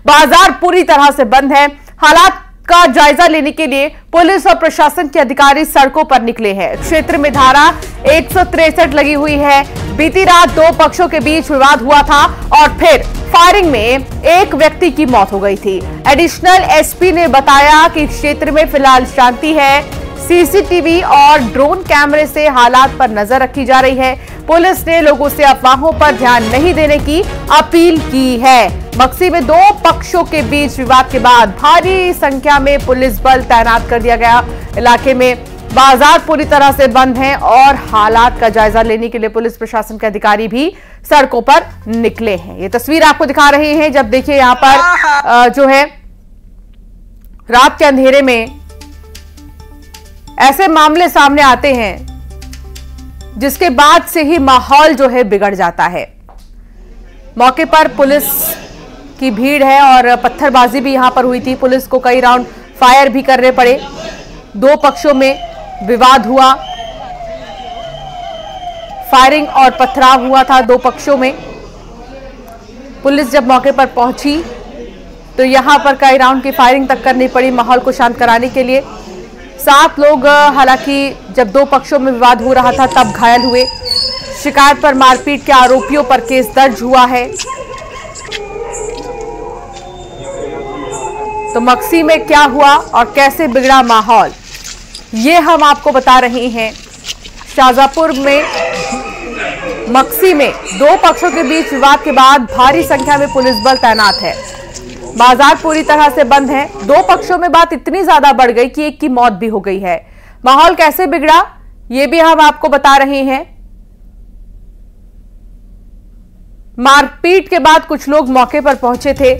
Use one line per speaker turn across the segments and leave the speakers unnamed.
बाजार पूरी तरह से बंद है। हालात का जायजा लेने के लिए पुलिस और प्रशासन के अधिकारी सड़कों पर निकले हैं। क्षेत्र में धारा 163 लगी हुई है। बीती रात दो पक्षों के बीच विवाद हुआ था और फिर फायरिंग में एक व्यक्ति की मौत हो गई थी। एडिशनल एसपी ने बताया कि क्षेत्र में फिलहाल शांति है। सीसीटीवी और ड्रोन कैमरे से हालात पर नजर रखी जा रही है। पुलिस ने लोगों से अफवाहों पर ध्यान नहीं देने की अपील की है। मक्सी में दो पक्षों के बीच विवाद के बाद भारी संख्या में पुलिस बल तैनात कर दिया गया। इलाके में बाजार पूरी तरह से बंद हैं और हालात का जायजा लेने के लिए पुलिस प्रशासन के अधिकारी भी सड़कों पर निकले हैं। ये तस्वीर आपको दिखा रहे हैं। जब देखिए यहां पर जो है रात के अंधेरे में ऐसे मामले सामने आते हैं जिसके बाद से ही माहौल जो है बिगड़ जाता है। मौके पर पुलिस की भीड़ है और पत्थरबाजी भी यहां पर हुई थी। पुलिस को कई राउंड फायर भी करने पड़े। दो पक्षों में विवाद हुआ, फायरिंग और पथराव हुआ था दो पक्षों में। पुलिस जब मौके पर पहुंची तो यहां पर कई राउंड की फायरिंग तक करनी पड़ी माहौल को शांत कराने के लिए। 7 लोग हालांकि जब दो पक्षों में विवाद हो रहा था तब घायल हुए। शिकायत पर मारपीट के आरोपियों पर केस दर्ज हुआ है। तो मक्सी में क्या हुआ और कैसे बिगड़ा माहौल, ये हम आपको बता रहे हैं। शाहजहांपुर में मक्सी में दो पक्षों के बीच विवाद के बाद भारी संख्या में पुलिस बल तैनात है। बाजार पूरी तरह से बंद है। दो पक्षों में बात इतनी ज्यादा बढ़ गई कि एक की मौत भी हो गई है। माहौल कैसे बिगड़ा ये भी हम आपको बता रहे हैं। मारपीट के बाद कुछ लोग मौके पर पहुंचे थे।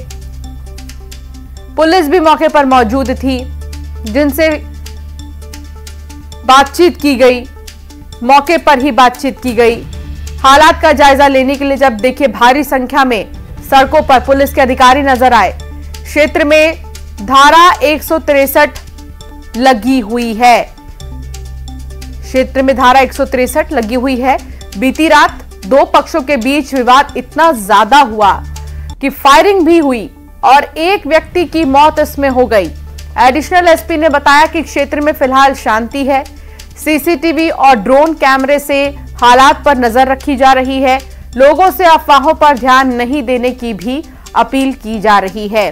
पुलिस भी मौके पर मौजूद थी जिनसे बातचीत की गई। मौके पर ही बातचीत की गई। हालात का जायजा लेने के लिए जब देखिए भारी संख्या में सड़कों पर पुलिस के अधिकारी नजर आए। क्षेत्र में धारा 163 लगी हुई है। क्षेत्र में धारा 163 लगी हुई है। बीती रात दो पक्षों के बीच विवाद इतना ज्यादा हुआ कि फायरिंग भी हुई और एक व्यक्ति की मौत इसमें हो गई। एडिशनल एसपी ने बताया कि क्षेत्र में फिलहाल शांति है। सीसीटीवी और ड्रोन कैमरे से हालात पर नजर रखी जा रही है। लोगों से अफवाहों पर ध्यान नहीं देने की भी अपील की जा रही है।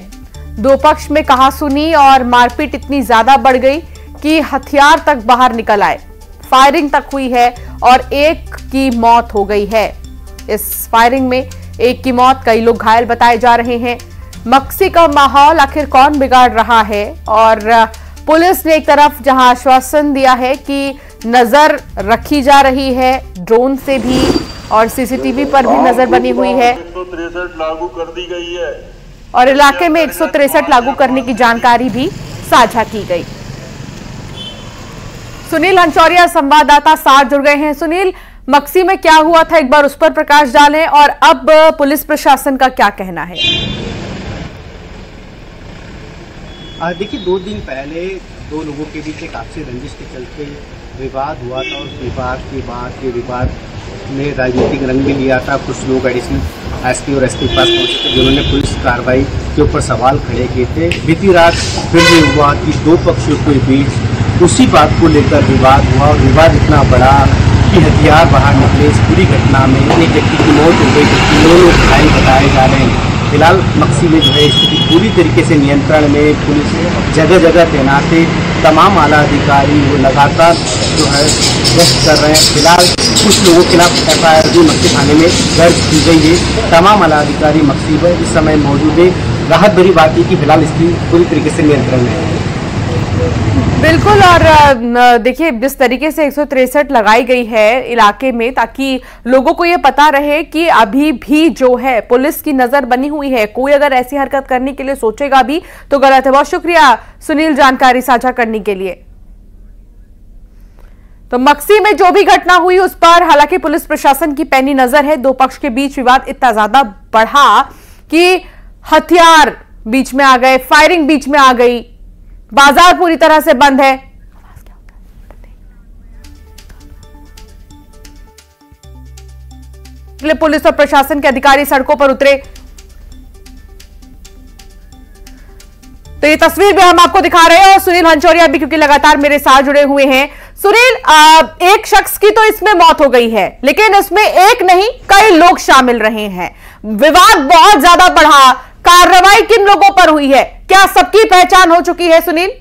दो पक्ष में कहासुनी और मारपीट इतनी ज्यादा बढ़ गई कि हथियार तक बाहर निकल आए। फायरिंग तक हुई है और एक की मौत हो गई है। इस फायरिंग में एक की मौत, कई लोग घायल बताए जा रहे हैं। मक्सी का माहौल आखिर कौन बिगाड़ रहा है? और पुलिस ने एक तरफ जहां आश्वासन दिया है कि नजर रखी जा रही है, ड्रोन से भी और सीसीटीवी पर भी नजर बनी हुई है।
163 लागू कर दी गई है
और इलाके में 163 लागू करने की जानकारी भी साझा की गई। सुनील हंचौरिया संवाददाता साथ जुड़ गए हैं। सुनील, मक्सी में क्या हुआ था, एक बार उस पर प्रकाश डालें और अब पुलिस प्रशासन का क्या कहना है?
देखिए, 2 दिन पहले दो लोगों के बीच एक आपसी रंजिश के चलते विवाद हुआ था और विवाद के बाद के विवाद ने राजनीतिक रंग भी लिया था। कुछ लोग एडिशनल एसपी और एसपी के पास पहुंचे थे जिन्होंने पुलिस कार्रवाई के ऊपर सवाल खड़े किए थे। बीती रात फिर ये हुआ कि दो पक्षों के बीच उसी बात को लेकर विवाद हुआ और विवाद इतना बड़ा कि हथियार बाहर निकले। इस पूरी घटना में एक व्यक्ति की मौत हो गई, 2 लोग घायल बताए जा रहे हैं। फिलहाल मक्सी में जो है स्थिति पूरी तरीके से नियंत्रण में। पुलिस जगह जगह तैनात है। तमाम आला अधिकारी वो लगातार जो है गश्त कर रहे हैं। फिलहाल कुछ लोगों के खिलाफ FIR भी मक्सी थाने में दर्ज की गई है। तमाम आला अधिकारी मक्सी पर इस समय मौजूद है। राहत भरी बात है कि फिलहाल स्थिति पूरी तरीके से नियंत्रण में है।
बिल्कुल, और देखिए जिस तरीके से 163 लगाई गई है इलाके में ताकि लोगों को ये पता रहे कि अभी भी जो है पुलिस की नजर बनी हुई है। कोई अगर ऐसी हरकत करने के लिए सोचेगा भी तो गलत है। बहुत शुक्रिया सुनील जानकारी साझा करने के लिए। तो मक्सी में जो भी घटना हुई उस पर हालांकि पुलिस प्रशासन की पैनी नजर है। दो पक्ष के बीच विवाद इतना ज्यादा बढ़ा कि हथियार बीच में आ गए, फायरिंग बीच में आ गई। बाजार पूरी तरह से बंद है। पुलिस और प्रशासन के अधिकारी सड़कों पर उतरे। तो ये तस्वीर भी हम आपको दिखा रहे हैं और सुनील हंचोरिया भी क्योंकि लगातार मेरे साथ जुड़े हुए हैं। सुनील, एक शख्स की तो इसमें मौत हो गई है, लेकिन इसमें एक नहीं कई लोग शामिल रहे हैं। विवाद बहुत ज्यादा बढ़ा, कार्रवाई किन लोगों पर हुई है, क्या सबकी पहचान हो चुकी है सुनील?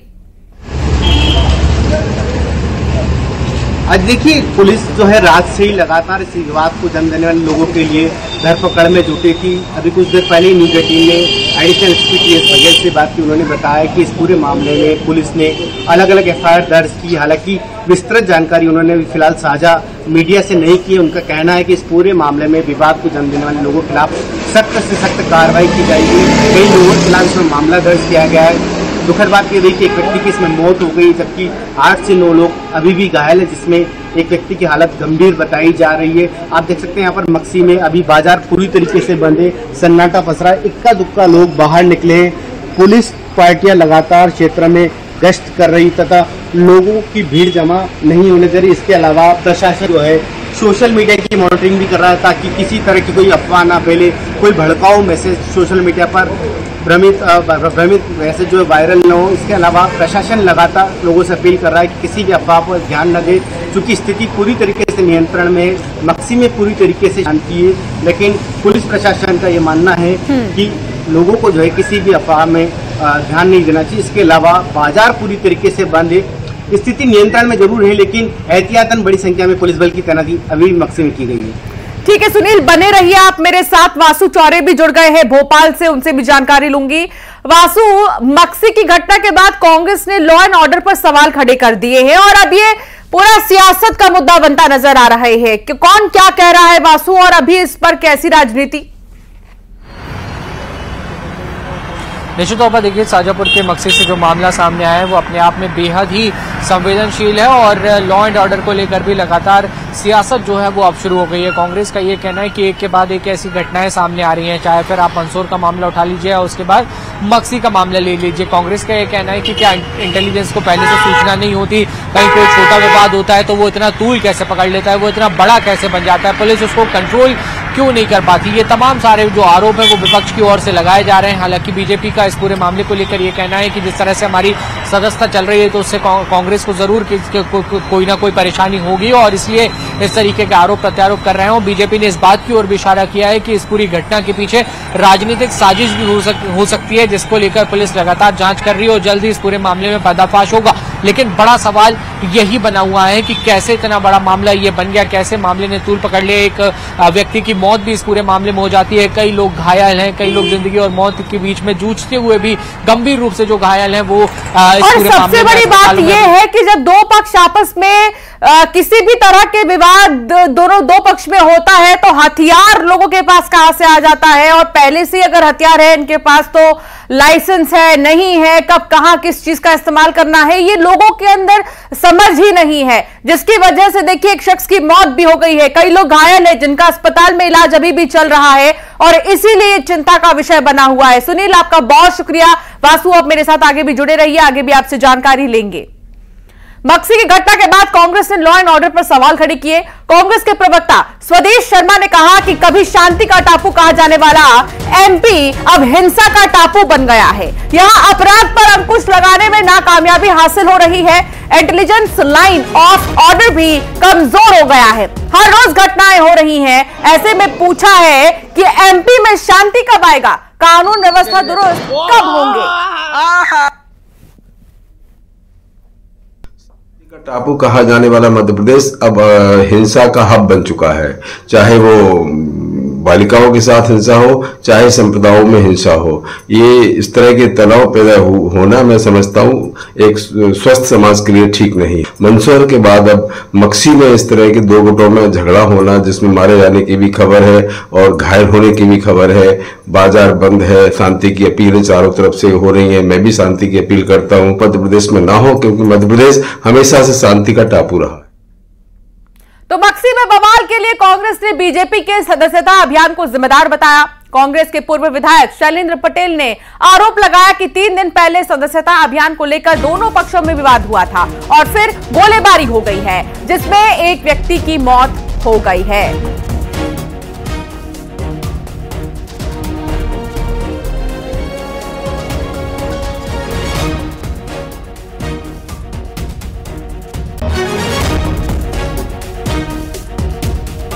आज देखिए, पुलिस जो है रात से ही लगातार इस विवाद को जन्म देने वाले लोगों के लिए धरपकड़ में जुटी थी। अभी कुछ देर पहले न्यूज 18 ने एडिशनल एसपी टीएस बघेल से बात की। उन्होंने बताया कि इस पूरे मामले में पुलिस ने अलग अलग एफआईआर दर्ज की। हालांकि विस्तृत जानकारी उन्होंने फिलहाल साझा मीडिया से नहीं की। उनका कहना है कि इस पूरे मामले में विवाद को जन्म देने वाले लोगों के खिलाफ सख्त से सख्त कार्रवाई की जाएगी। कई लोगों के खिलाफ इसमें मामला दर्ज किया गया है। दुखद बात यह रही कि एक व्यक्ति की इसमें मौत हो गई, जबकि 8 से 9 लोग अभी भी घायल है, जिसमें एक व्यक्ति की हालत गंभीर बताई जा रही है। आप देख सकते हैं यहाँ पर मक्सी में अभी बाजार पूरी तरीके से बंद है, सन्नाटा पसरा है, इक्का दुक्का लोग बाहर निकले हैं। पुलिस पार्टियां लगातार क्षेत्र में गश्त कर रही तथा लोगों की भीड़ जमा नहीं होने दे रही। इसके अलावा प्रशासन जो है सोशल मीडिया की मॉनिटरिंग भी कर रहा है ताकि किसी तरह की कोई अफवाह ना फैले, कोई भड़काऊ मैसेज सोशल मीडिया पर भ्रमित मैसेज जो वायरल न हो। इसके अलावा प्रशासन लगातार लोगों से अपील कर रहा है कि किसी भी अफवाह पर ध्यान न दे, क्योंकि स्थिति पूरी तरीके से नियंत्रण में है। मक्सी में पूरी तरीके से शांति है, लेकिन पुलिस प्रशासन का ये मानना है कि लोगों को जो है किसी भी अफवाह में ध्यान नहीं देना चाहिए। इसके अलावा बाजार पूरी तरीके से बंद है। स्थिति नियंत्रण में जरूर है, लेकिन एहतियातन बड़ी संख्या में पुलिस बल की तैनाती अभी मक्सी में की गई है।
ठीक है सुनील, बने रहिए आप मेरे साथ। वासु चौरे भी जुड़ गए हैं भोपाल से, उनसे भी जानकारी लूंगी। वासु, मक्सी की घटना के बाद कांग्रेस ने लॉ एंड ऑर्डर पर सवाल खड़े कर दिए हैं और अब ये पूरा सियासत का मुद्दा बनता नजर आ रहा है कि कौन क्या कह रहा है वासु, और अभी इस पर कैसी राजनीति?
निश्चित तौर पर देखिए, शाजापुर के मक्सी से जो मामला सामने आया है वो अपने आप में बेहद ही संवेदनशील है और लॉ एंड ऑर्डर को लेकर भी लगातार सियासत जो है वो अब शुरू हो गई है। कांग्रेस का ये कहना है कि एक के बाद एक ऐसी घटनाएं सामने आ रही हैं, चाहे फिर आप मंदसौर का मामला उठा लीजिए और उसके बाद मक्सी का मामला ले लीजिए। कांग्रेस का ये कहना है कि क्या इंटेलिजेंस को पहले से सूचना नहीं होती? कहीं कोई छोटा विवाद होता है तो वो इतना तूल कैसे पकड़ लेता है, वो इतना बड़ा कैसे बन जाता है, पुलिस उसको कंट्रोल क्यों नहीं कर पाती? ये तमाम सारे जो आरोप है वो विपक्ष की ओर से लगाए जा रहे हैं। हालांकि बीजेपी का इस पूरे मामले को लेकर ये कहना है कि जिस तरह से हमारी सदस्यता चल रही है तो उससे कांग्रेस को जरूर कोई ना कोई परेशानी होगी और इसलिए इस तरीके के आरोप प्रत्यारोप कर रहे हैं। और बीजेपी ने इस बात की ओर भी इशारा किया है कि इस पूरी घटना के पीछे राजनीतिक साजिश भी हो सकती है, जिसको लेकर पुलिस लगातार जांच कर रही है और जल्द ही इस पूरे मामले में पर्दाफाश होगा। लेकिन बड़ा सवाल यही बना हुआ है कि कैसे इतना बड़ा मामला ये बन गया, कैसे मामले ने तूल पकड़ लिया। एक व्यक्ति की मौत भी इस पूरे मामले में हो जाती है, कई लोग घायल हैं, कई लोग जिंदगी और मौत के बीच में जूझते हुए भी गंभीर रूप से जो घायल हैं वो इस पूरे
सबसे बड़ी बात यह है कि जब दो पक्ष आपस में किसी भी तरह के विवाद दो पक्ष में होता है तो हथियार लोगों के पास कहां से आ जाता है, और पहले से अगर हथियार है इनके पास तो लाइसेंस है नहीं है, कब कहां किस चीज का इस्तेमाल करना है ये लोगों के अंदर समझ ही नहीं है, जिसकी वजह से देखिए एक शख्स की मौत भी हो गई है, कई लोग घायल है जिनका अस्पताल में इलाज अभी भी चल रहा है और इसीलिए चिंता का विषय बना हुआ है। सुनील, आपका बहुत शुक्रिया। वासु, आप मेरे साथ आगे भी जुड़े रहिए, आगे भी आपसे जानकारी लेंगे। मक्सी की घटना के बाद कांग्रेस ने लॉ एंड ऑर्डर पर सवाल खड़े किए। कांग्रेस के प्रवक्ता स्वदेश शर्मा ने कहा कि कभी शांति का टापू कहा जाने वाला एमपी अब हिंसा का टापू बन गया है। यहां अपराध पर अंकुश लगाने में नाकामयाबी हासिल हो रही है। इंटेलिजेंस लाइन ऑफ ऑर्डर भी कमजोर हो गया है। हर रोज घटनाएं हो रही हैं। ऐसे में पूछा है कि एमपी में शांति कब आएगा, कानून व्यवस्था दुरुस्त कब होंगे?
टापू कहा जाने वाला मध्य प्रदेश अब हिंसा का हब बन चुका है। चाहे वो बालिकाओं के साथ हिंसा हो, चाहे संप्रदायों में हिंसा हो, ये इस तरह के तनाव पैदा होना मैं समझता हूँ एक स्वस्थ समाज के लिए ठीक नहीं। मंदसौर के बाद अब मक्सी में इस तरह के दो गुटों में झगड़ा होना, जिसमें मारे जाने की भी खबर है और घायल होने की भी खबर है। बाजार बंद है, शांति की अपील चारों तरफ से हो रही है। मैं भी शांति की अपील करता हूँ मध्य प्रदेश में ना हो, क्योंकि मध्य प्रदेश हमेशा से शांति का टापू रहा है।
तो मक्सी में बवाल के लिए कांग्रेस ने बीजेपी के सदस्यता अभियान को जिम्मेदार बताया। कांग्रेस के पूर्व विधायक शैलेंद्र पटेल ने आरोप लगाया कि 3 दिन पहले सदस्यता अभियान को लेकर दोनों पक्षों में विवाद हुआ था और फिर गोलीबारी हो गई है, जिसमें एक व्यक्ति की मौत हो गई है।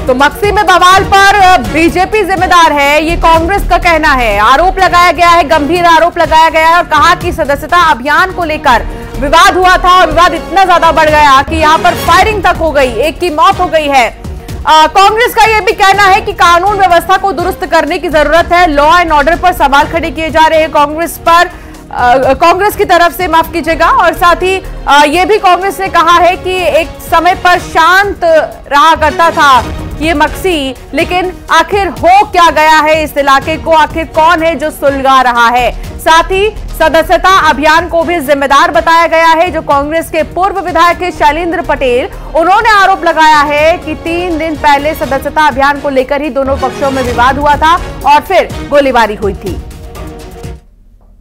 तो मक्सी में बवाल पर बीजेपी जिम्मेदार है, ये कांग्रेस का कहना है। आरोप लगाया गया है, गंभीर आरोप लगाया गया है और कहा कि सदस्यता अभियान को लेकर विवाद हुआ था और विवाद इतना ज्यादा बढ़ गया कि यहां पर फायरिंग तक हो गई, एक की मौत हो गई है। कांग्रेस का यह भी कहना है कि कानून व्यवस्था को दुरुस्त करने की जरूरत है। लॉ एंड ऑर्डर पर सवाल खड़े किए जा रहे हैं कांग्रेस की तरफ से, माफ कीजिएगा। और साथ ही ये भी कांग्रेस ने कहा है कि एक समय पर शांत रहा करता था ये मक्सी, लेकिन आखिर हो क्या गया है इस इलाके को, आखिर कौन है जो सुलगा रहा है। साथ ही सदस्यता अभियान को भी जिम्मेदार बताया गया है। जो कांग्रेस के पूर्व विधायक है शैलेंद्र पटेल, उन्होंने आरोप लगाया है कि 3 दिन पहले सदस्यता अभियान को लेकर ही दोनों पक्षों में विवाद हुआ था और फिर गोलीबारी हुई थी।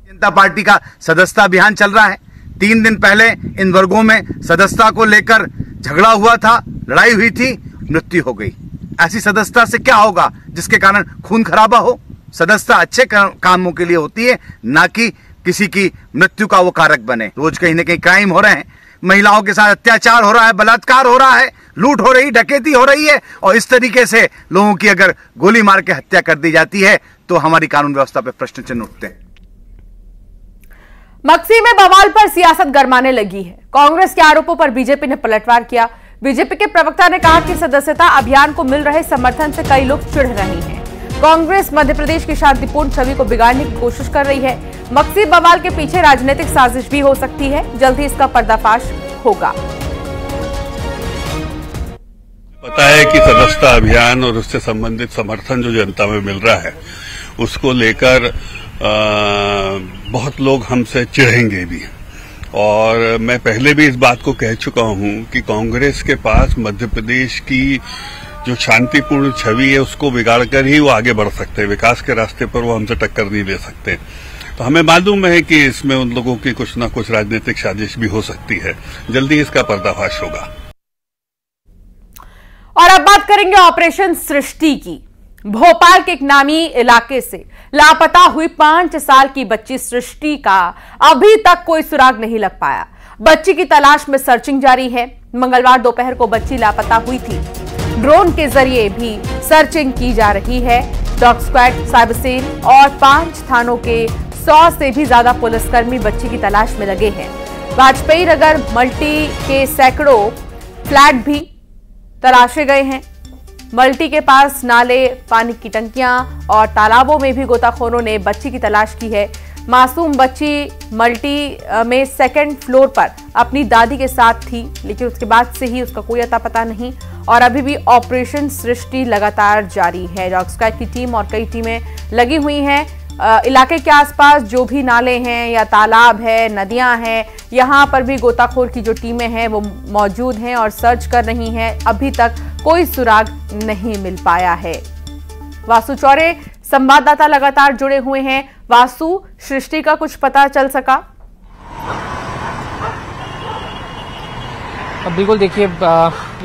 जनता पार्टी का सदस्यता अभियान चल रहा है। 3 दिन पहले इन वर्गों में सदस्यता को लेकर झगड़ा हुआ था, लड़ाई हुई थी, मृत्यु हो गई। ऐसी सदस्यता से क्या होगा जिसके कारण खून खराबा हो? सदस्यता अच्छे कामों के लिए होती है, ना कि किसी की मृत्यु का वो कारक बने। रोज कहीं ना कहीं क्राइम हो रहे हैं, महिलाओं के साथ अत्याचार हो रहा है, बलात्कार हो रहा है, लूट हो रही, डकैती हो रही है और इस तरीके से लोगों की अगर गोली मार के हत्या कर दी जाती है तो हमारी कानून व्यवस्था पर प्रश्न चिन्ह उठते हैं।
मक्सी में बवाल पर सियासत गरमाने लगी है। कांग्रेस के आरोपों पर बीजेपी ने पलटवार किया। बीजेपी के प्रवक्ता ने कहा कि सदस्यता अभियान को मिल रहे समर्थन से कई लोग चिढ़ रहे हैं। कांग्रेस मध्य प्रदेश की शांतिपूर्ण छवि को बिगाड़ने की कोशिश कर रही है। मक्सी बवाल के पीछे राजनीतिक साजिश भी हो सकती है, जल्द ही इसका पर्दाफाश होगा।
पता है कि सदस्यता अभियान और उससे संबंधित समर्थन जो जनता में मिल रहा है उसको लेकर बहुत लोग हमसे चिढ़ेंगे भी। और मैं पहले भी इस बात को कह चुका हूं कि कांग्रेस के पास मध्य प्रदेश की जो शांतिपूर्ण छवि है उसको बिगाड़कर ही वो आगे बढ़ सकते हैं। विकास के रास्ते पर वो हमसे टक्कर नहीं ले सकते। तो हमें मालूम है कि इसमें उन लोगों की कुछ ना कुछ राजनीतिक साजिश भी हो सकती है। जल्दी इसका पर्दाफाश होगा।
और अब बात करेंगे ऑपरेशन सृष्टि की। भोपाल के एक नामी इलाके से लापता हुई 5 साल की बच्ची सृष्टि का अभी तक कोई सुराग नहीं लग पाया। बच्ची की तलाश में सर्चिंग जारी है। मंगलवार दोपहर को बच्ची लापता हुई थी। ड्रोन के जरिए भी सर्चिंग की जा रही है। डॉग स्क्वाड, साइबर सेल और 5 थानों के 100 से भी ज्यादा पुलिसकर्मी बच्ची की तलाश में लगे हैं। वाजपेयी नगर मल्टी के सैकड़ों फ्लैट भी तलाशे गए हैं। मल्टी के पास नाले, पानी की टंकियां और तालाबों में भी गोताखोरों ने बच्ची की तलाश की है। मासूम बच्ची मल्टी में 2nd फ्लोर पर अपनी दादी के साथ थी, लेकिन उसके बाद से ही उसका कोई अता पता नहीं और अभी भी ऑपरेशन सृष्टि लगातार जारी है। डॉग स्क्वाड की टीम और कई टीमें लगी हुई हैं। इलाके के आसपास जो भी नाले हैं या तालाब है, नदियां हैं, यहां पर भी गोताखोर की जो टीमें हैं वो मौजूद हैं और सर्च कर रही हैं। अभी तक कोई सुराग नहीं मिल पाया है। वासु चौरे संवाददाता लगातार जुड़े हुए हैं। वासु, सृष्टि का कुछ पता चल सका?
बिल्कुल, देखिए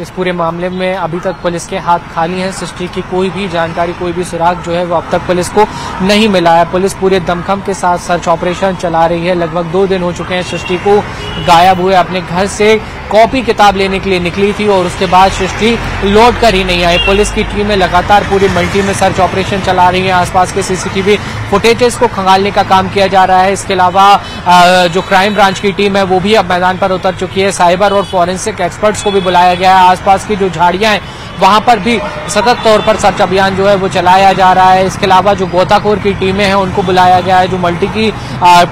इस पूरे मामले में अभी तक पुलिस के हाथ खाली हैं। सृष्टि की कोई भी जानकारी, कोई भी सुराग जो है वो अब तक पुलिस को नहीं मिला है। पुलिस पूरे दमखम के साथ सर्च ऑपरेशन चला रही है। लगभग 2 दिन हो चुके हैं सृष्टि को गायब हुए। अपने घर से कॉपी किताब लेने के लिए निकली थी और उसके बाद सृष्टि लौट कर ही नहीं आई। पुलिस की टीमें लगातार पूरी मल्टी में सर्च ऑपरेशन चला रही है। आसपास के सीसीटीवी फुटेजेस को खंगालने का काम किया जा रहा है। इसके अलावा जो क्राइम ब्रांच की टीम है वो भी अब मैदान पर उतर चुकी है। साइबर और फॉरेंसिक एक्सपर्ट्स को भी बुलाया गया है। आसपास की जो झाड़ियां हैं वहां पर भी सतत तौर पर सर्च अभियान जो है वो चलाया जा रहा है। इसके अलावा जो गोताखोर की टीमें हैं उनको बुलाया गया है। जो मल्टी की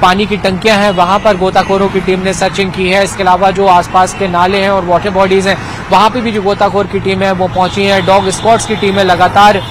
पानी की टंकियां हैं वहां पर गोताखोरों की टीम ने सर्चिंग की है। इसके अलावा जो आसपास के नाले हैं और वाटर बॉडीज हैं वहां पे भी जो गोताखोर की टीम है वो पहुंची है। डॉग स्क्वाड्स की टीमें लगातार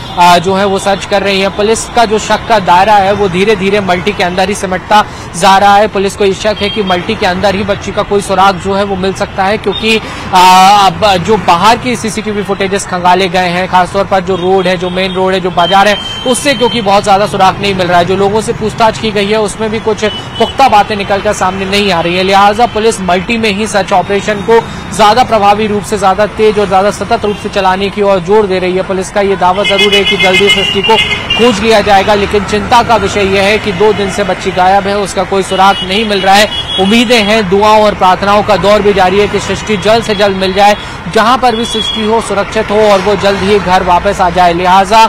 जो है वो सर्च कर रही है। पुलिस का जो शक का दायरा है वो धीरे धीरे मल्टी के अंदर ही सिमटता जा रहा है। पुलिस को ये शक है कि मल्टी के अंदर ही बच्ची का कोई सुराग जो है वो मिल सकता है, क्योंकि अब जो बाहर की सीसीटीवी फुटेजेस खंगाले गए हैं, खासतौर पर जो रोड है, जो मेन रोड है, जो बाजार है, उससे क्योंकि बहुत ज्यादा सुराग नहीं मिल रहा है। जो लोगों से पूछताछ की गई है उसमें भी कुछ पुख्ता बातें निकलकर सामने नहीं आ रही है। लिहाजा पुलिस मल्टी में ही सर्च ऑपरेशन को ज्यादा प्रभावी रूप से, ज्यादा तेज और ज्यादा सतत रूप से चलाने की ओर जोर दे रही है। पुलिस का ये दावा जरूर है कि जल्दी सृष्टि को खोज लिया जाएगा, लेकिन चिंता का विषय यह है कि 2 दिन से बच्ची गायब है, उसका कोई सुराग नहीं मिल रहा है। उम्मीदें हैं, दुआओं और प्रार्थनाओं का दौर भी जारी है कि सृष्टि जल्द से जल्द मिल जाए, जहां पर भी सृष्टि हो सुरक्षित हो और वो जल्द ही घर वापस आ जाए। लिहाजा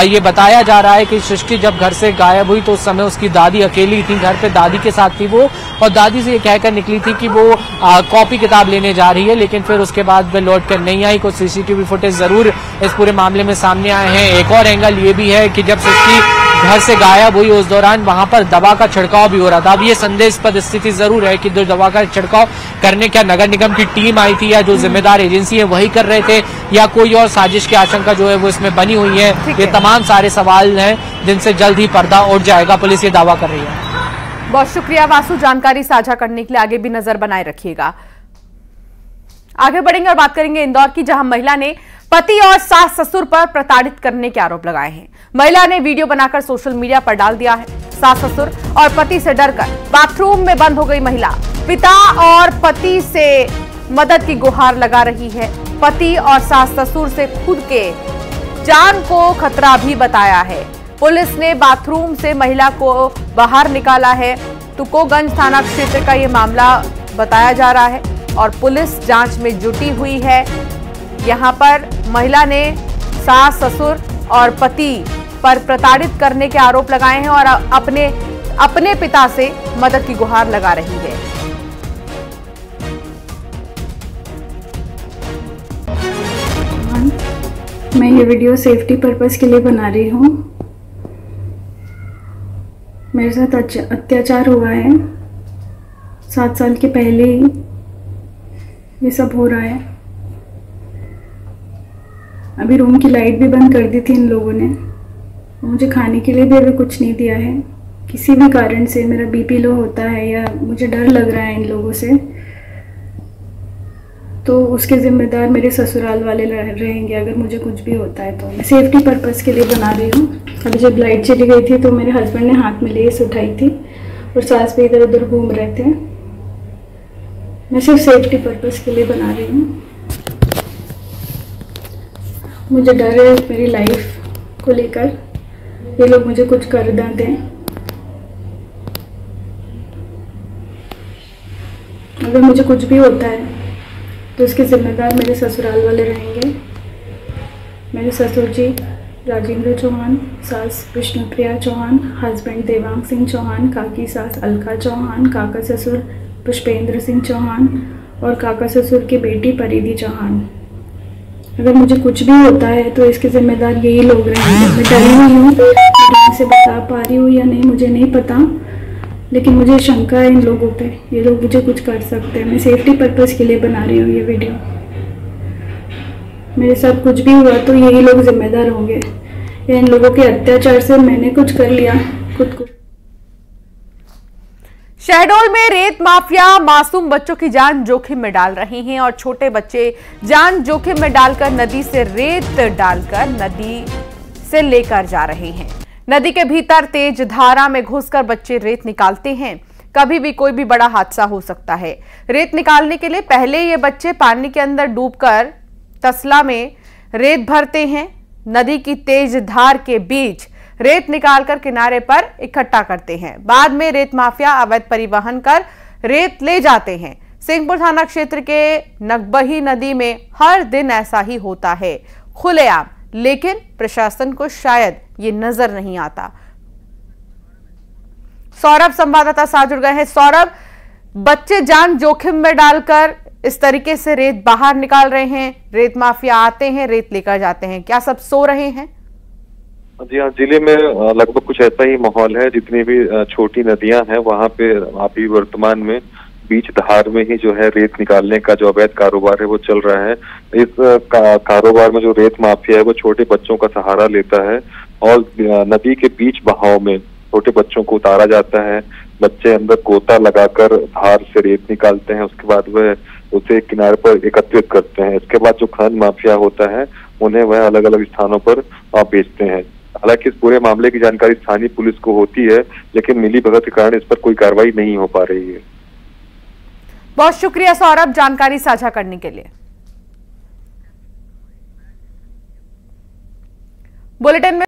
ये बताया जा रहा है कि सृष्टि जब घर से गायब हुई तो उस समय उसकी दादी अकेली थी, घर पे दादी के साथ थी वो, और दादी से ये कहकर निकली थी कि वो कॉपी किताब लेने जा रही है, लेकिन फिर उसके बाद वे लौट कर नहीं आई। कुछ सीसीटीवी फुटेज जरूर इस पूरे मामले में सामने आए हैं। एक और एंगल ये भी है कि जब सृष्टि घर से गायब हुई उस दौरान वहां पर दवा का छिड़काव भी हो रहा था। अब ये संदेहास्पद स्थिति जरूर है कि जो दवा का छिड़काव करने क्या नगर निगम की टीम आई थी या जो जिम्मेदार एजेंसी है वही कर रहे थे, या कोई और साजिश की आशंका जो है वो इसमें बनी हुई है। ये तमाम सारे सवाल हैं जिनसे जल्द ही पर्दा उठ जाएगा, पुलिस ये दावा कर रही है।
बहुत शुक्रिया वासु, जानकारी साझा करने के लिए। आगे भी नजर बनाए रखिएगा। आगे बढ़ेंगे और बात करेंगे इंदौर की, जहां महिला ने पति और सास ससुर पर प्रताड़ित करने के आरोप लगाए हैं। महिला ने वीडियो बनाकर सोशल मीडिया पर डाल दिया है। सास ससुर और पति से डरकर बाथरूम में बंद हो गई महिला। पिता और पति से मदद की गुहार लगा रही है। पति और सास ससुर से खुद के जान को खतरा भी बताया है। पुलिस ने बाथरूम से महिला को बाहर निकाला है। तुकोगंज थाना क्षेत्र का ये मामला बताया जा रहा है और पुलिस जांच में जुटी हुई है। यहां पर महिला ने सास ससुर और पति पर प्रताड़ित करने के आरोप लगाए हैं और अपने पिता से मदद की गुहार लगा रही है।
मैं ये वीडियो सेफ्टी पर्पस के लिए बना रही हूँ। मेरे साथ अत्याचार हुआ है। 7 साल के पहले ही ये सब हो रहा है। अभी रूम की लाइट भी बंद कर दी थी इन लोगों ने। मुझे खाने के लिए भी अभी कुछ नहीं दिया है। किसी भी कारण से मेरा बीपी लो होता है या मुझे डर लग रहा है इन लोगों से, तो उसके जिम्मेदार मेरे ससुराल वाले रहेंगे अगर मुझे कुछ भी होता है तो। मैं सेफ्टी पर्पस के लिए बना रही हूँ। अभी जब लाइट चली गई थी तो मेरे हस्बैंड ने हाथ में लेस उठाई थी और सास पे इधर उधर घूम रहे थे। मैं सिर्फ सेफ्टी पर्पस के लिए बना रही हूँ। मुझे डर है मेरी लाइफ को लेकर, ये लोग मुझे कुछ कर ना दें। अगर मुझे कुछ भी होता है तो इसके जिम्मेदार मेरे ससुराल वाले रहेंगे। मेरे ससुर जी राजेंद्र चौहान, सास विष्णुप्रिया चौहान, हस्बैंड देवांग सिंह चौहान, काकी सास अलका चौहान, काका ससुर पुष्पेंद्र सिंह चौहान और काका ससुर की बेटी परिधि चौहान। अगर मुझे कुछ भी होता है तो इसके जिम्मेदार यही लोग रहेंगे। मैं डरी हुई हूँ, ढंग से बता पा रही हूँ या नहीं मुझे नहीं पता, लेकिन मुझे शंका है इन लोगों पे। ये लोग मुझे कुछ कर सकते हैं। मैं सेफ्टी पर्पस के लिए बना रही हूँ ये वीडियो। मेरे साथ कुछ भी हुआ तो यही लोग जिम्मेदार होंगे। इन लोगों के अत्याचार से मैंने कुछ कर लिया खुद को।
शहडोल में रेत माफिया मासूम बच्चों की जान जोखिम में डाल रहे हैं और छोटे बच्चे जान जोखिम में डालकर नदी से रेत डालकर नदी से लेकर जा रहे हैं। नदी के भीतर तेज धारा में घुसकर बच्चे रेत निकालते हैं। कभी भी कोई भी बड़ा हादसा हो सकता है। रेत निकालने के लिए पहले ये बच्चे पानी के अंदर डूबकर तसला में रेत भरते हैं। नदी की तेज धार के बीच रेत निकालकर किनारे पर इकट्ठा करते हैं। बाद में रेत माफिया अवैध परिवहन कर रेत ले जाते हैं। सिंहपुर थाना क्षेत्र के नगबही नदी में हर दिन ऐसा ही होता है, खुलेआम, लेकिन प्रशासन को शायद ये नजर नहीं आता। सौरभ संवाददाता साथ जुड़ गए हैं। सौरभ, बच्चे जान जोखिम में डालकर इस तरीके से रेत बाहर निकाल रहे हैं, रेत माफिया आते हैं, रेत लेकर जाते हैं, क्या सब सो रहे हैं?
जी हाँ, जिले में लगभग कुछ ऐसा ही माहौल है। जितनी भी छोटी नदियां हैं वहां पे अभी वर्तमान में बीच धार में ही जो है रेत निकालने का जो अवैध कारोबार है वो चल रहा है। इस कारोबार में जो रेत माफिया है वो छोटे बच्चों का सहारा लेता है और नदी के बीच बहाव में छोटे बच्चों को उतारा जाता है। बच्चे अंदर गोता लगाकर धार से रेत निकालते हैं, उसके बाद वह उसे किनारे पर एकत्रित करते हैं। इसके बाद जो खनन माफिया होता है उन्हें वह अलग अलग स्थानों पर बेचते हैं। हालांकि इस पूरे मामले की जानकारी स्थानीय पुलिस को होती है, लेकिन मिली भगत के कारण इस पर कोई कार्रवाई नहीं हो पा रही है।
बहुत शुक्रिया सौरभ जानकारी साझा करने के लिए। बुलेटिन में